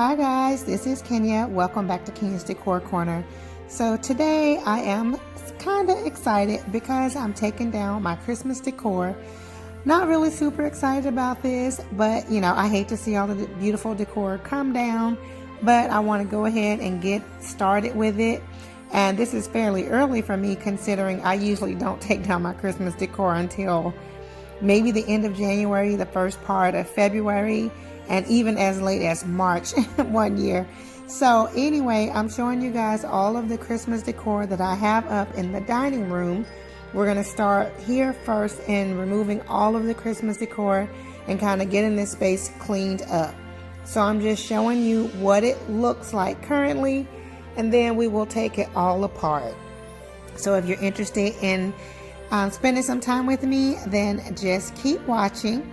Hi guys, this is Kenya. Welcome back to Kenya's Decor Corner. So today I am kind of excited because I'm taking down my Christmas decor. Not really super excited about this, but I hate to see all the beautiful decor come down, but I want to go ahead and get started with it. And this is fairly early for me considering I usually don't take down my Christmas decor until maybe the end of January, the first part of February, and even as late as March one year. So anyway, I'm showing you guys all of the Christmas decor that I have up in the dining room. We're going to start here first in removing all of the Christmas decor and kind of getting this space cleaned up. So I'm just showing you what it looks like currently, and then we will take it all apart. So if you're interested in spending some time with me, then just keep watching.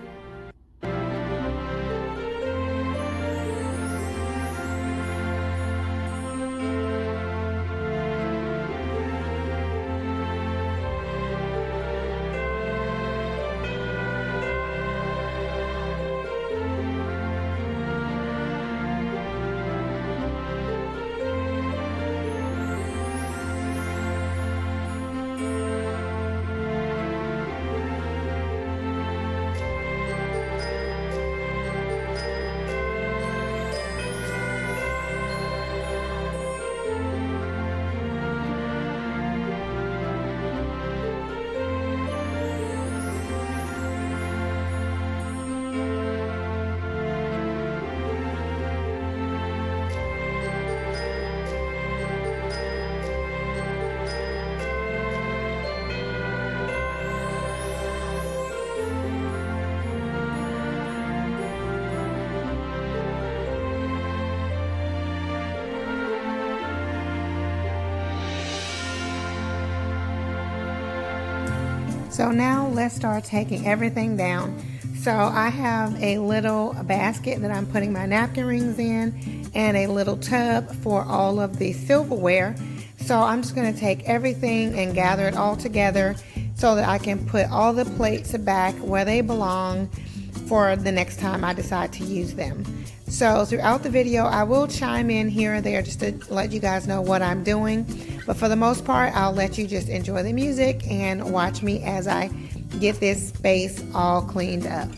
So now let's start taking everything down. So I have a little basket that I'm putting my napkin rings in and a little tub for all of the silverware. So I'm just going to take everything and gather it all together so that I can put all the plates back where they belong for the next time I decide to use them. So throughout the video, I will chime in here and there just to let you guys know what I'm doing. But for the most part, I'll let you just enjoy the music and watch me as I get this space all cleaned up.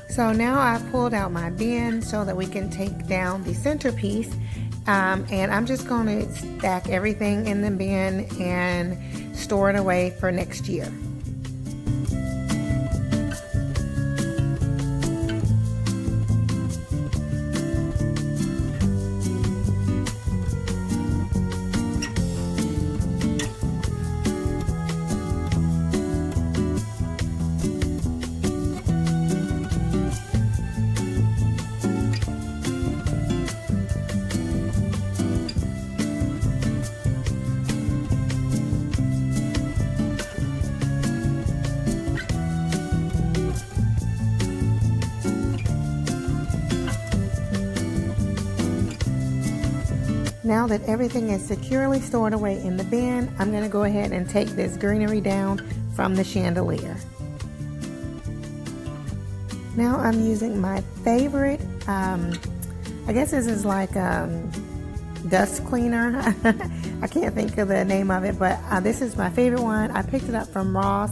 So now I've pulled out my bin so that we can take down the centerpiece, and I'm just going to stack everything in the bin and store it away for next year. Now that everything is securely stored away in the bin, I'm going to go ahead and take this greenery down from the chandelier. Now I'm using my favorite, I guess this is like dust cleaner. I can't think of the name of it, but this is my favorite one. I picked it up from Ross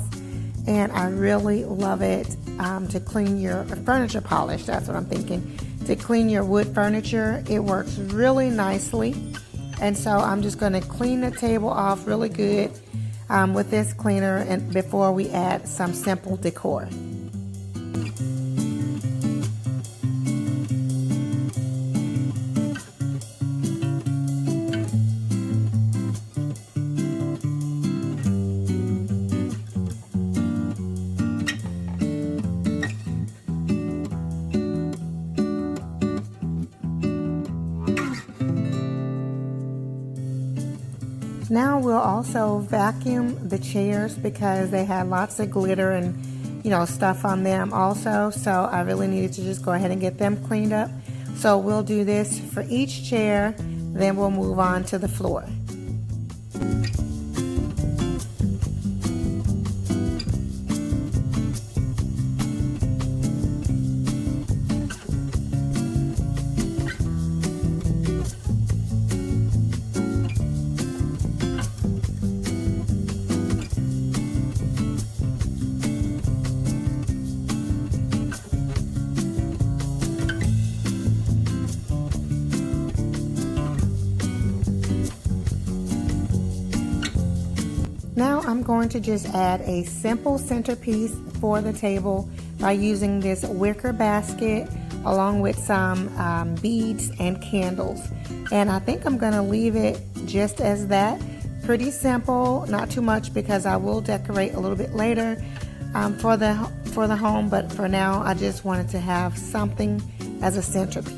and I really love it to clean your furniture polish. That's what I'm thinking. To clean your wood furniture. It works really nicely, and so I'm just going to clean the table off really good with this cleaner and before we add some simple decor. Now we'll also vacuum the chairs because they had lots of glitter and stuff on them also. So I really needed to just go ahead and get them cleaned up. So we'll do this for each chair, then we'll move on to the floor. Now I'm going to just add a simple centerpiece for the table by using this wicker basket along with some beads and candles. And I think I'm going to leave it just as that. Pretty simple, not too much because I will decorate a little bit later for the home, but for now I just wanted to have something as a centerpiece.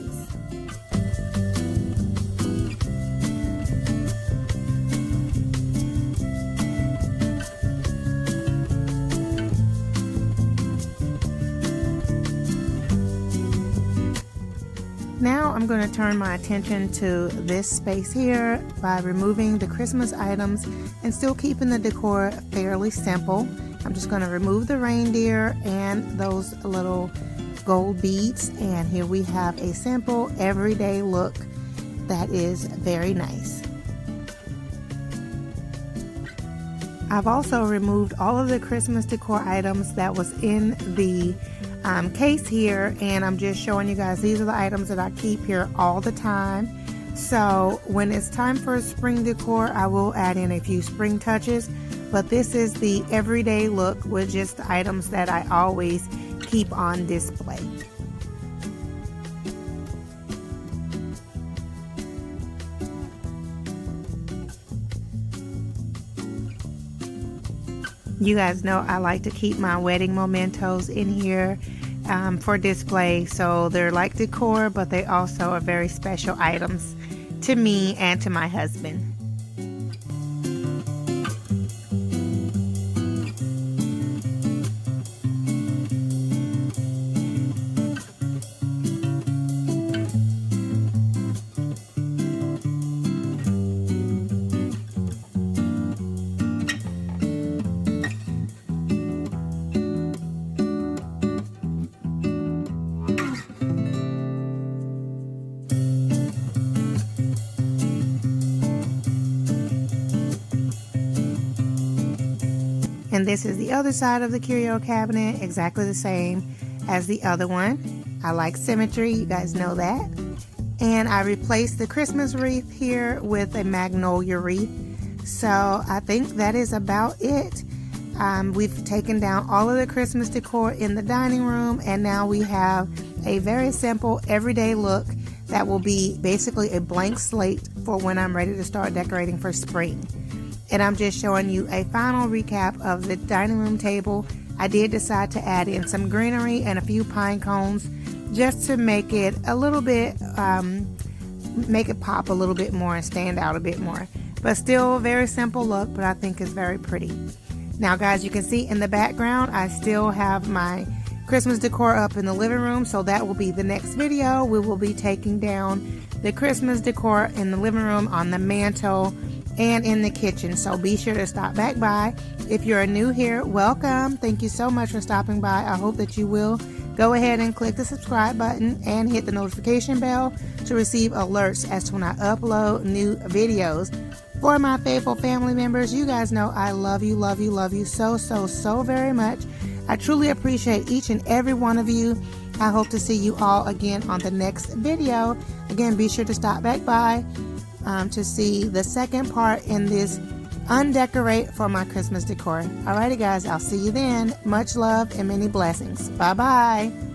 Now I'm going to turn my attention to this space here by removing the Christmas items and still keeping the decor fairly simple. I'm just going to remove the reindeer and those little gold beads, and here we have a simple everyday look that is very nice. I've also removed all of the Christmas decor items that was in the case here, and I'm just showing you guys these are the items that I keep here all the time. So when it's time for spring decor, I will add in a few spring touches, but this is the everyday look with just the items that I always keep on display. You guys know I like to keep my wedding mementos in here for display. So they're like decor, but they also are very special items to me and to my husband. And this is the other side of the curio cabinet, exactly the same as the other one. I like symmetry, you guys know that. And I replaced the Christmas wreath here with a magnolia wreath. So I think that is about it. We've taken down all of the Christmas decor in the dining room, and now we have a very simple everyday look that will be basically a blank slate for when I'm ready to start decorating for spring. And I'm just showing you a final recap of the dining room table. I did decide to add in some greenery and a few pine cones just to make it a little bit, make it pop a little bit more and stand out a bit more. But still a very simple look, but I think is very pretty. Now guys, you can see in the background, I still have my Christmas decor up in the living room, so that will be the next video. We will be taking down the Christmas decor in the living room, on the mantle, and in the kitchen. So be sure to stop back by. If you're new here, welcome. Thank you so much for stopping by. I hope that you will go ahead and click the subscribe button and hit the notification bell to receive alerts as to when I upload new videos. For my faithful family members, you guys know I love you so very much. I truly appreciate each and every one of you. I hope to see you all again on the next video. Again, be sure to stop back by to see the second part in this undecorate for my Christmas decor. Alrighty guys, I'll see you then. Much love and many blessings. Bye bye.